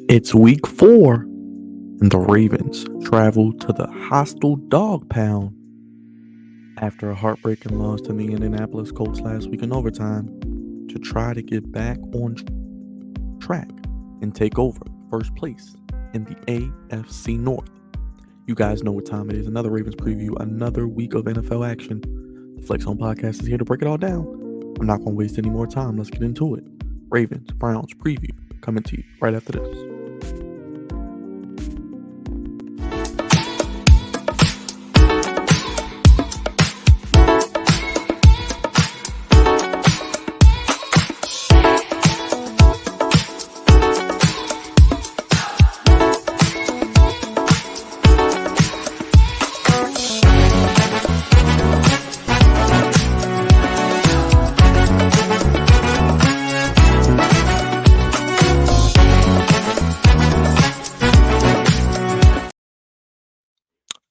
It's week 4, and the Ravens travel to the hostile Dog Pound after a heartbreaking loss to the Indianapolis Colts last week in overtime to try to get back on track and take over first place in the AFC North. You guys know what time it is. Another Ravens preview, another week of NFL action. The Flex Home Podcast is here to break it all down. I'm not going to waste any more time. Let's get into it. Ravens, Browns preview coming to you right after this.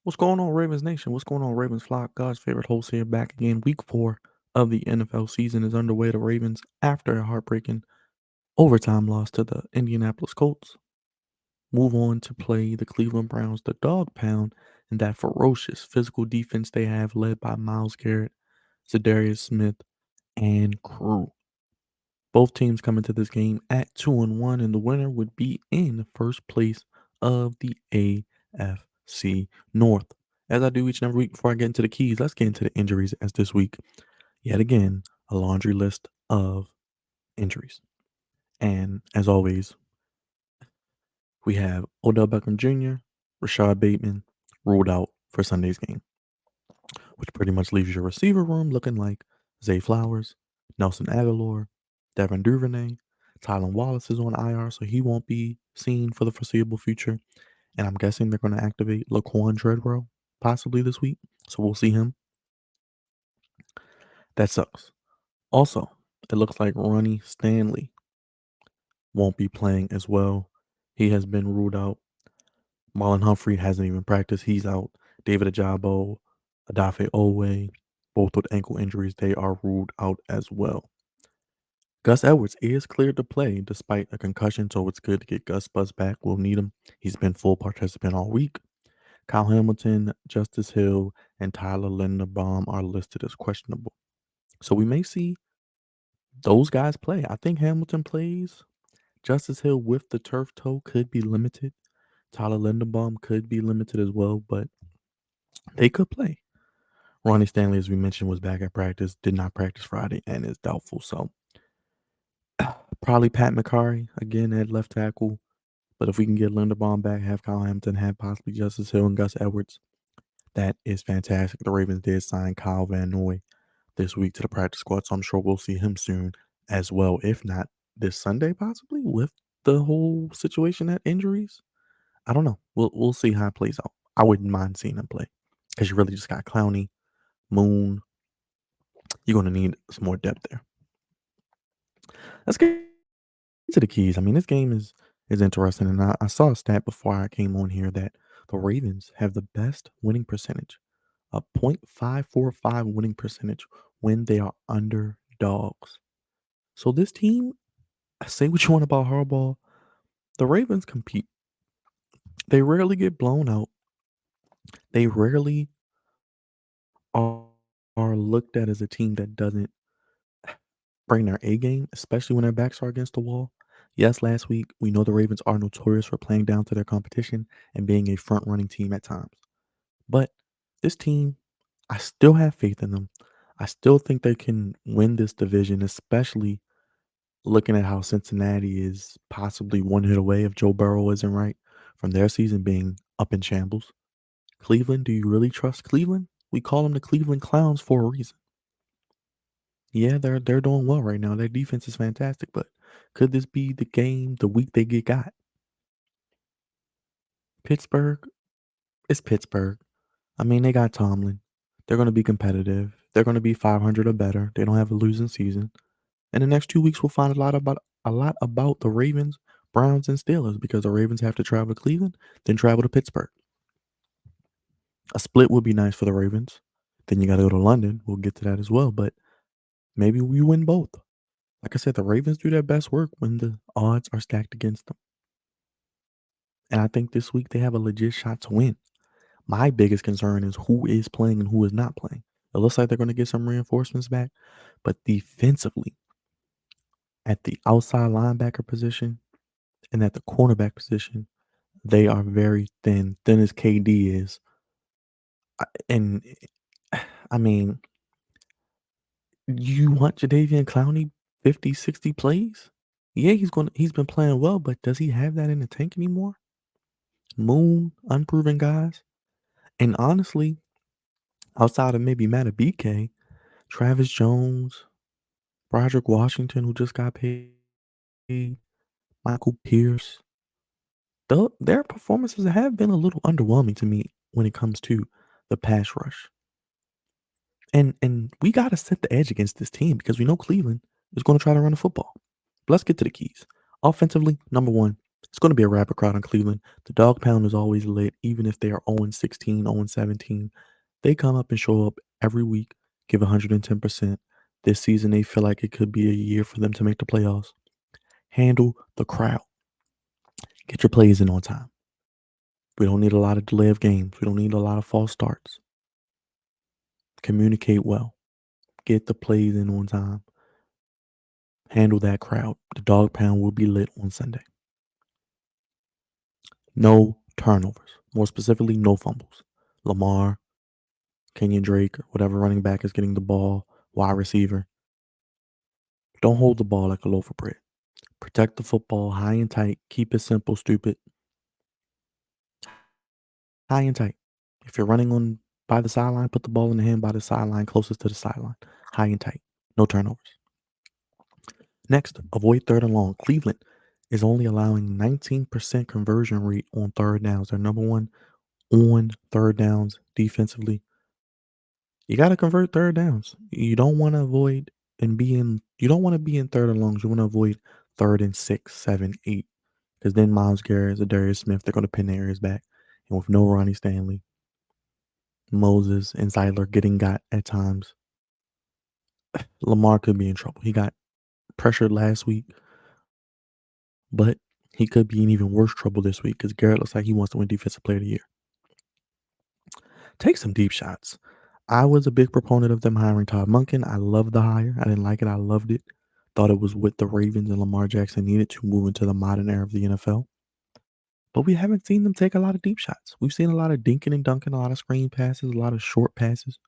What's going on, Ravens Nation? What's going on, Ravens Flock? God's favorite host here, back again. Week 4 of the NFL season is underway. The Ravens, after a heartbreaking overtime loss to the Indianapolis Colts, move on to play the Cleveland Browns, the Dog Pound, and that ferocious physical defense they have, led by Myles Garrett, Zadarius Smith, and crew. Both teams come into this game at 2-1, and the winner would be in first place of the AFC North. As I do each and every week before I get into the keys, let's get into the injuries as this week, yet again, a laundry list of injuries. And as always, we have Odell Beckham Jr., Rashad Bateman ruled out for Sunday's game, which pretty much leaves your receiver room looking like Zay Flowers, Nelson Aguilar, Devin Duvernay. Tylan Wallace is on IR, so he won't be seen for the foreseeable future. And I'm guessing they're going to activate Laquan Treadwell possibly this week, so we'll see him. That sucks. Also, it looks like Ronnie Stanley won't be playing as well. He has been ruled out. Marlon Humphrey hasn't even practiced. He's out. David Ajabo, Adafe Owe, both with ankle injuries, they are ruled out as well. Gus Edwards is cleared to play despite a concussion, so it's good to get Gus Buzz back. We'll need him. He's been full participant all week. Kyle Hamilton, Justice Hill, and Tyler Linderbaum are listed as questionable. So we may see those guys play. I think Hamilton plays. Justice Hill with the turf toe could be limited. Tyler Linderbaum could be limited as well, but they could play. Ronnie Stanley, as we mentioned, was back at practice, did not practice Friday, and is doubtful. So probably Pat McCarry again at left tackle. But if we can get Linderbaum back, have Kyle Hamilton, have possibly Justice Hill and Gus Edwards, that is fantastic. The Ravens did sign Kyle Van Noy this week to the practice squad, so I'm sure we'll see him soon as well. If not this Sunday, possibly with the whole situation at injuries. I don't know. We'll see how it plays out. I wouldn't mind seeing him play because you really just got Clowney, Moon. You're going to need some more depth there. Let's get to the keys. I mean, this game is interesting, and I saw a stat before I came on here that the Ravens have the best winning percentage, a .545 winning percentage when they are underdogs. So this team, say what you want about Harbaugh, the Ravens compete. They rarely get blown out. They rarely are looked at as a team that doesn't bring their A game, especially when their backs are against the wall. Yes, last week, we know the Ravens are notorious for playing down to their competition and being a front running team at times. But this team, I still have faith in them. I still think they can win this division, especially looking at how Cincinnati is possibly one hit away if Joe Burrow isn't right from their season being up in shambles. Cleveland, do you really trust Cleveland? We call them the Cleveland Clowns for a reason. Yeah, they're doing well right now. Their defense is fantastic, but could this be the game, the week they get got? Pittsburgh, it's Pittsburgh. I mean, they got Tomlin. They're going to be competitive. They're going to be 500 or better. They don't have a losing season. And the next 2 weeks we'll find a lot about the Ravens, Browns, and Steelers because the Ravens have to travel to Cleveland, then travel to Pittsburgh. A split would be nice for the Ravens. Then you got to go to London. We'll get to that as well, but maybe we win both. Like I said, the Ravens do their best work when the odds are stacked against them. And I think this week they have a legit shot to win. My biggest concern is who is playing and who is not playing. It looks like they're going to get some reinforcements back, but defensively, at the outside linebacker position and at the cornerback position, they are very thin, thin as KD is. And I mean, you want Jadeveon Clowney 50, 60 plays? Yeah, he's been playing well, but does he have that in the tank anymore? Moon, unproven guys. And honestly, outside of maybe Matt Travis Jones, Broderick Washington, who just got paid, Michael Pierce, their performances have been a little underwhelming to me when it comes to the pass rush. And we gotta set the edge against this team because we know Cleveland is gonna try to run the football. But let's get to the keys. Offensively, number one, it's gonna be a rapid crowd in Cleveland. The dog pound is always lit, even if they are 0-16, 0-17. They come up and show up every week, give 110%. This season, they feel like it could be a year for them to make the playoffs. Handle the crowd. Get your plays in on time. We don't need a lot of delay of games. We don't need a lot of false starts. Communicate well. Get the plays in on time. Handle that crowd. The dog pound will be lit on Sunday. No turnovers. More specifically, no fumbles. Lamar, Kenyon Drake, or whatever running back is getting the ball, wide receiver. Don't hold the ball like a loaf of bread. Protect the football high and tight. Keep it simple, stupid. High and tight. If you're running on by the sideline, put the ball in the hand by the sideline closest to the sideline. High and tight. No turnovers. Next, avoid third and long. Cleveland is only allowing 19% conversion rate on third downs. They're number one on third downs defensively. You got to convert third downs. You don't want to avoid and be in. You don't want to be in third and longs. You want to avoid third and 6, 7, 8, because then Miles Garrett, Darius Smith, they're going to pin their ears back, and with no Ronnie Stanley, Moses, and Zeidler getting got at times, Lamar could be in trouble. He got pressured last week, but he could be in even worse trouble this week because Garrett looks like he wants to win Defensive Player of the Year. Take some deep shots. I was a big proponent of them hiring Todd Monken. I loved the hire. I didn't like it. I loved it. Thought it was what the Ravens and Lamar Jackson needed to move into the modern era of the NFL. But we haven't seen them take a lot of deep shots. We've seen a lot of dinking and dunking, a lot of screen passes, a lot of short passes.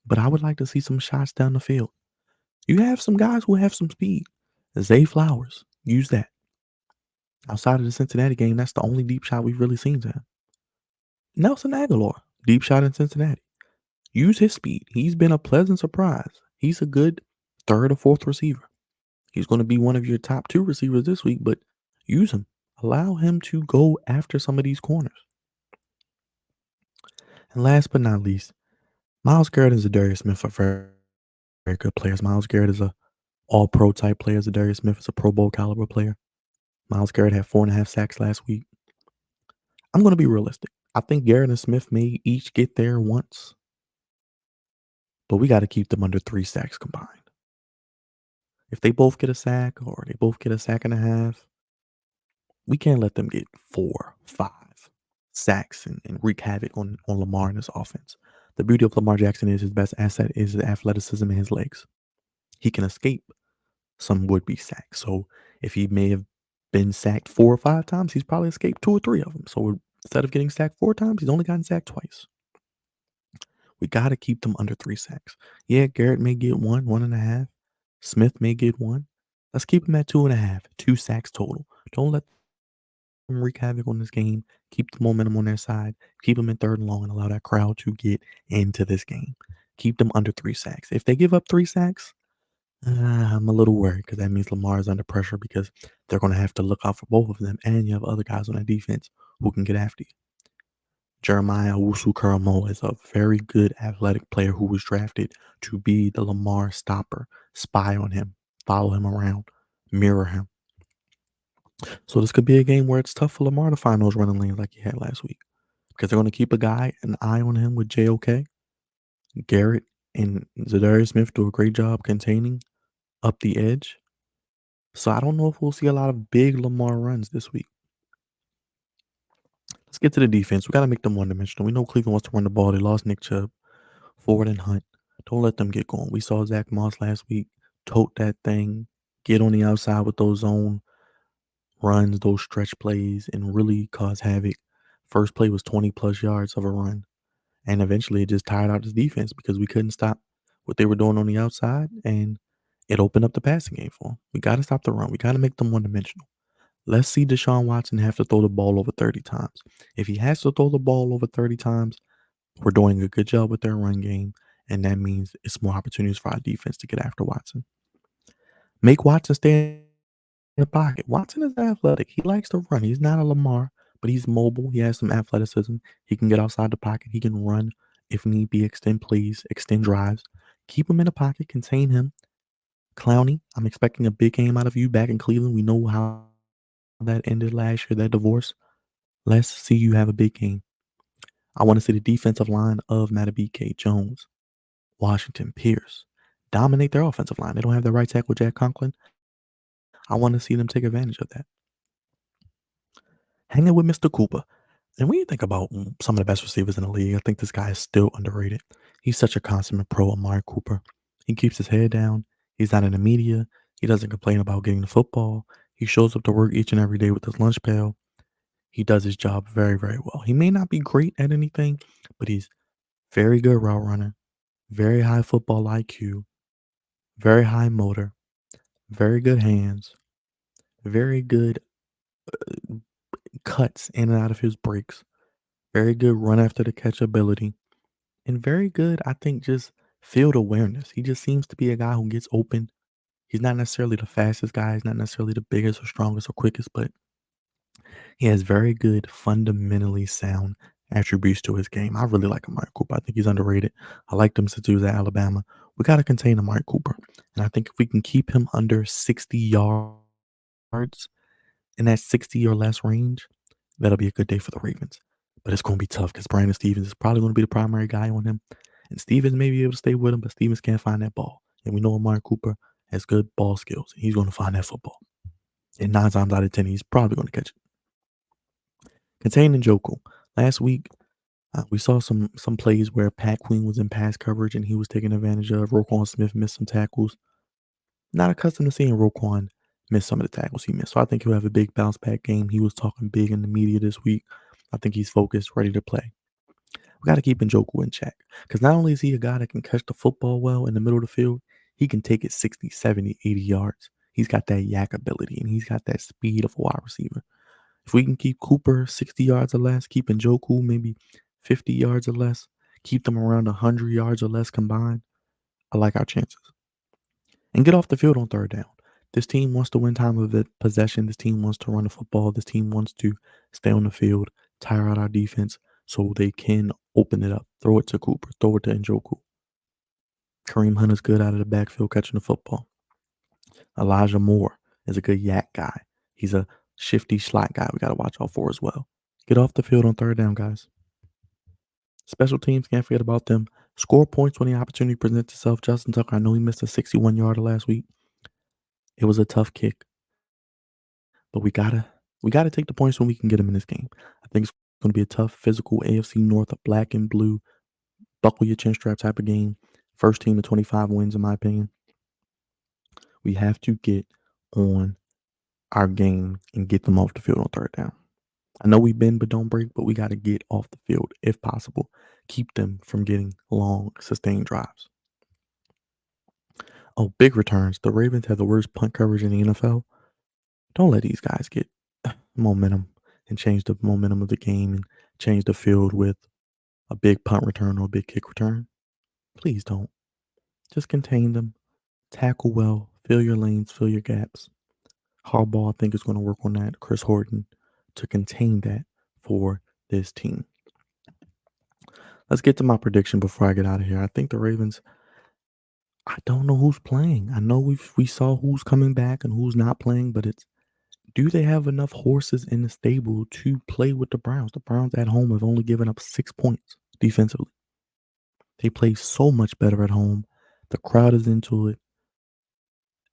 But I would like to see some shots down the field. You have some guys who have some speed. Zay Flowers, use that. Outside of the Cincinnati game, that's the only deep shot we've really seen to him. Nelson Aguilar, deep shot in Cincinnati. Use his speed. He's been a pleasant surprise. He's a good third or fourth receiver. He's going to be one of your top two receivers this week, but use him. Allow him to go after some of these corners. And last but not least, Miles Garrett and Zadarius Smith are very, very good players. Miles Garrett is a all-pro type player. Zadarius Smith is a Pro Bowl caliber player. Miles Garrett had 4.5 sacks last week. I'm going to be realistic. I think Garrett and Smith may each get there once, but we got to keep them under 3 sacks combined. If they both get a sack or they both get a sack and a half, we can't let them get 4, 5 sacks and wreak havoc on Lamar and his offense. The beauty of Lamar Jackson is his best asset is his athleticism and his legs. He can escape some would-be sacks. So if he may have been sacked 4 or 5 times, he's probably escaped 2 or 3 of them. So instead of getting sacked 4 times, he's only gotten sacked twice. We got to keep them under 3 sacks. Yeah, Garrett may get 1, 1.5. Smith may get 1. Let's keep him at 2.5, 2 sacks total. Don't let them wreak havoc on this game. Keep the momentum on their side. Keep them in third and long and allow that crowd to get into this game. Keep them under 3 sacks. If they give up 3 sacks, I'm a little worried because that means Lamar is under pressure because they're going to have to look out for both of them. And you have other guys on that defense who can get after you. Jeremiah Owusu-Koramoah is a very good athletic player who was drafted to be the Lamar stopper. Spy on him, follow him around, mirror him. So this could be a game where it's tough for Lamar to find those running lanes like he had last week because they're going to keep an eye on him with JOK. Garrett and Zadarius Smith do a great job containing up the edge. So I don't know if we'll see a lot of big Lamar runs this week. Let's get to the defense. We got to make them one dimensional. We know Cleveland wants to run the ball. They lost Nick Chubb, Ford, and Hunt. Don't let them get going. We saw Zach Moss last week tote that thing, get on the outside with those zone runs, those stretch plays, and really cause havoc. First play was 20 plus yards of a run. And eventually it just tired out his defense because we couldn't stop what they were doing on the outside. And it opened up the passing game for them. We got to stop the run. We got to make them one dimensional. Let's see Deshaun Watson have to throw the ball over 30 times. If he has to throw the ball over 30 times, we're doing a good job with their run game. And that means it's more opportunities for our defense to get after Watson. Make Watson stay in the pocket. Watson is athletic. He likes to run. He's not a Lamar, but he's mobile. He has some athleticism. He can get outside the pocket. He can run if need be, extend plays, extend drives. Keep him in the pocket, contain him. Clowney, I'm expecting a big game out of you back in Cleveland. We know how that ended last year, that divorce. Let's see you have a big game. I want to see the defensive line of Matabike, Jones, Washington, Pierce dominate their offensive line. They don't have the right tackle, Jack Conklin. I want to see them take advantage of that. Hanging with Mr. Cooper. And when you think about some of the best receivers in the league, I think this guy is still underrated. He's such a consummate pro, Amari Cooper. He keeps his head down. He's not in the media. He doesn't complain about getting the football. He shows up to work each and every day with his lunch pail. He does his job very, very well. He may not be great at anything, but he's very good route runner, very high football IQ, very high motor, very good hands, very good cuts in and out of his breaks, very good run after the catch ability, and very good, I think, just field awareness. He just seems to be a guy who gets open. He's not necessarily the fastest guy. He's not necessarily the biggest or strongest or quickest, but he has very good, fundamentally sound attributes to his game. I really like Amari Cooper. I think he's underrated. I liked him since he was at Alabama. We got to contain Amari Cooper. And I think if we can keep him under 60 yards in that 60 or less range, that'll be a good day for the Ravens. But it's going to be tough because Brandon Stevens is probably going to be the primary guy on him. And Stevens may be able to stay with him, but Stevens can't find that ball. And we know Amari Cooper has good ball skills. He's going to find that football. And 9 times out of 10, he's probably going to catch it. Contain Njoku. Last week, we saw some plays where Pat Queen was in pass coverage and he was taking advantage of. Roquan Smith missed some tackles. Not accustomed to seeing Roquan miss some of the tackles he missed. So I think he'll have a big bounce back game. He was talking big in the media this week. I think he's focused, ready to play. We got to keep Njoku in check because not only is he a guy that can catch the football well in the middle of the field, he can take it 60, 70, 80 yards. He's got that yak ability and he's got that speed of a wide receiver. If we can keep Cooper 60 yards or less, keep Njoku maybe 50 yards or less, keep them around 100 yards or less combined, I like our chances. And get off the field on third down. This team wants to win time of the possession. This team wants to run the football. This team wants to stay on the field, tire out our defense so they can open it up. Throw it to Cooper. Throw it to Njoku. Kareem Hunt is good out of the backfield catching the football. Elijah Moore is a good yak guy. He's a shifty slot guy we got to watch out for as well. Get off the field on third down, guys. Special teams, can't forget about them. Score points when the opportunity presents itself. Justin Tucker, I know he missed a 61-yarder last week. It was a tough kick, but we gotta take the points when we can get them in this game. I think it's going to be a tough, physical AFC North, a black and blue, buckle your chin strap type of game. First team to 25 wins, in my opinion. We have to get on our game and get them off the field on third down. I know we bend but don't break, but we got to get off the field if possible. Keep them from getting long, sustained drives. Oh, big returns. The Ravens have the worst punt coverage in the NFL. Don't let these guys get momentum and change the momentum of the game and change the field with a big punt return or a big kick return. Please don't. Just contain them. Tackle well. Fill your lanes. Fill your gaps. Harbaugh, I think, is going to work on that. Chris Horton to contain that for this team. Let's get to my prediction before I get out of here. I think the Ravens, I don't know who's playing. I know we saw who's coming back and who's not playing, but it's do they have enough horses in the stable to play with the Browns? The Browns at home have only given up 6 points defensively. They play so much better at home. The crowd is into it.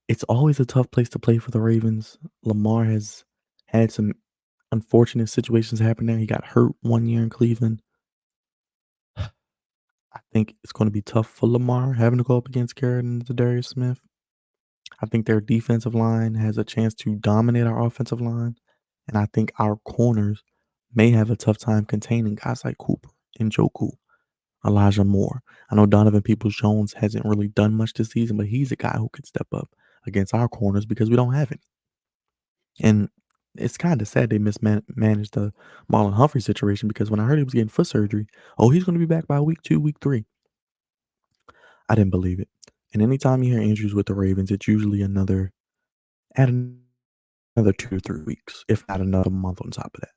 It's always a tough place to play for the Ravens. Lamar has had some unfortunate situations happen there. He got hurt 1 year in Cleveland. I think it's going to be tough for Lamar having to go up against Garrett and Darius Smith. I think their defensive line has a chance to dominate our offensive line, and I think our corners may have a tough time containing guys like Cooper, Njoku, Elijah Moore. I know Donovan Peoples-Jones hasn't really done much this season, but he's a guy who could step up against our corners because we don't have it. And it's kind of sad they mismanaged the Marlon Humphrey situation because when I heard he was getting foot surgery, oh, he's going to be back by week 2, week 3. I didn't believe it. And anytime you hear injuries with the Ravens, it's usually add another 2 or 3 weeks, if not another month on top of that.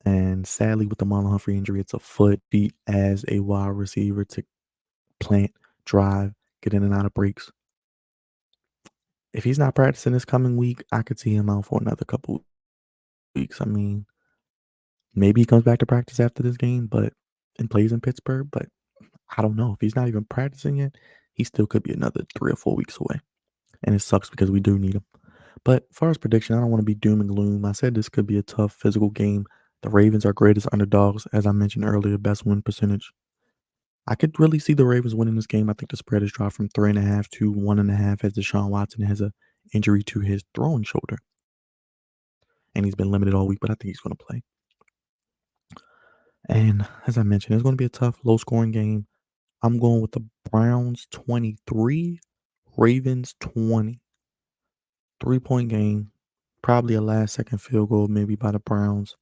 And sadly, with the Marlon Humphrey injury, it's a foot beat as a wide receiver to plant, drive, get in and out of breaks. If he's not practicing this coming week, I could see him out for another couple weeks. I mean, maybe he comes back to practice after this game, but and plays in Pittsburgh. But I don't know. If he's not even practicing yet, he still could be another 3 or 4 weeks away. And it sucks because we do need him. But as far as prediction, I don't want to be doom and gloom. I said this could be a tough physical game. The Ravens are greatest underdogs, as I mentioned earlier, best win percentage. I could really see the Ravens winning this game. I think the spread has dropped from 3.5 to 1.5 as Deshaun Watson has a injury to his throwing shoulder. And he's been limited all week, but I think he's going to play. And as I mentioned, it's going to be a tough, low scoring game. I'm going with the Browns 23, Ravens 20. 3-point game, probably a last second field goal, maybe by the Browns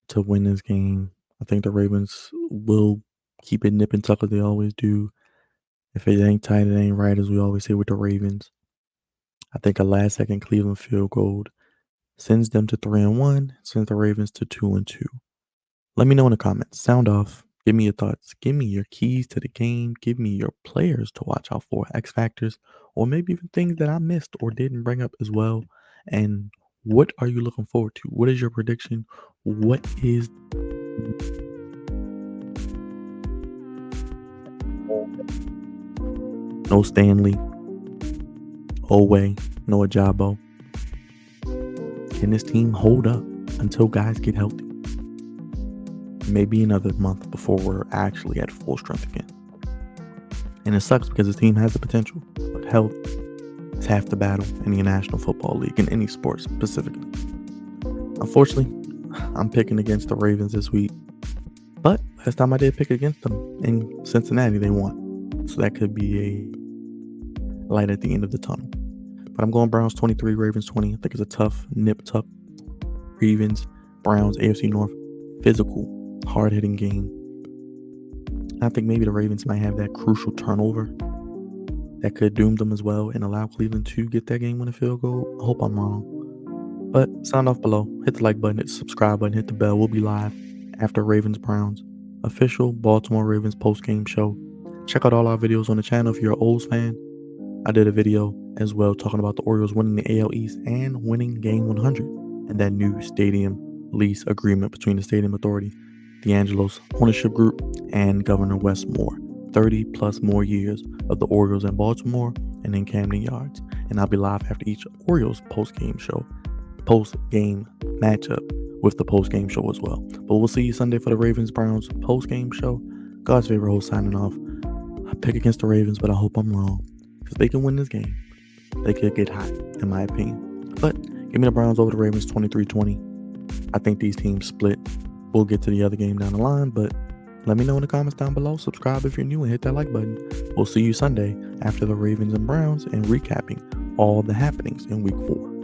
to win this game. I think the Ravens will keep it nip and tuck as they always do. If it ain't tight, it ain't right, as we always say with the Ravens. I think a last second Cleveland field goal sends them to 3-1, sends the Ravens to 2-2. Let me know in the comments. Sound off. Give me your thoughts. Give me your keys to the game. Give me your players to watch out for, X factors, or maybe even things that I missed or didn't bring up as well. And what are you looking forward to? What is your prediction? What is no Stanley, Oweh, no Ajabo? Can this team hold up until guys get healthy? Maybe another month before we're actually at full strength again. And it sucks because this team has the potential, but health is half the battle in the National Football League, in any sport specifically. Unfortunately, I'm picking against the Ravens this week, but last time I did pick against them in Cincinnati, they won. So that could be a light at the end of the tunnel. But I'm going Browns 23, Ravens 20. I think it's a tough, nip-tuck, Ravens, Browns, AFC North, physical, hard-hitting game. I think maybe the Ravens might have that crucial turnover that could doom them as well and allow Cleveland to get that game-winning field goal. I hope I'm wrong. But sound off below. Hit the like button, hit the subscribe button, hit the bell. We'll be live after Ravens-Browns. Official Baltimore Ravens post-game show. Check out all our videos on the channel if you're an O's fan. I did a video as well talking about the Orioles winning the AL East and winning Game 100 and that new stadium lease agreement between the Stadium Authority, D'Angelo's ownership group, and Governor Wes Moore. 30 plus more years of the Orioles in Baltimore and in Camden Yards. And I'll be live after each Orioles post-game matchup with the post-game show as well. But we'll see you Sunday for the Ravens-Browns post-game show. God's favorite host signing off. I pick against the Ravens, but I hope I'm wrong. Because they can win this game. They could get hot, in my opinion. But give me the Browns over the Ravens 23-20. I think these teams split. We'll get to the other game down the line, but let me know in the comments down below. Subscribe if you're new and hit that like button. We'll see you Sunday after the Ravens and Browns and recapping all the happenings in week 4.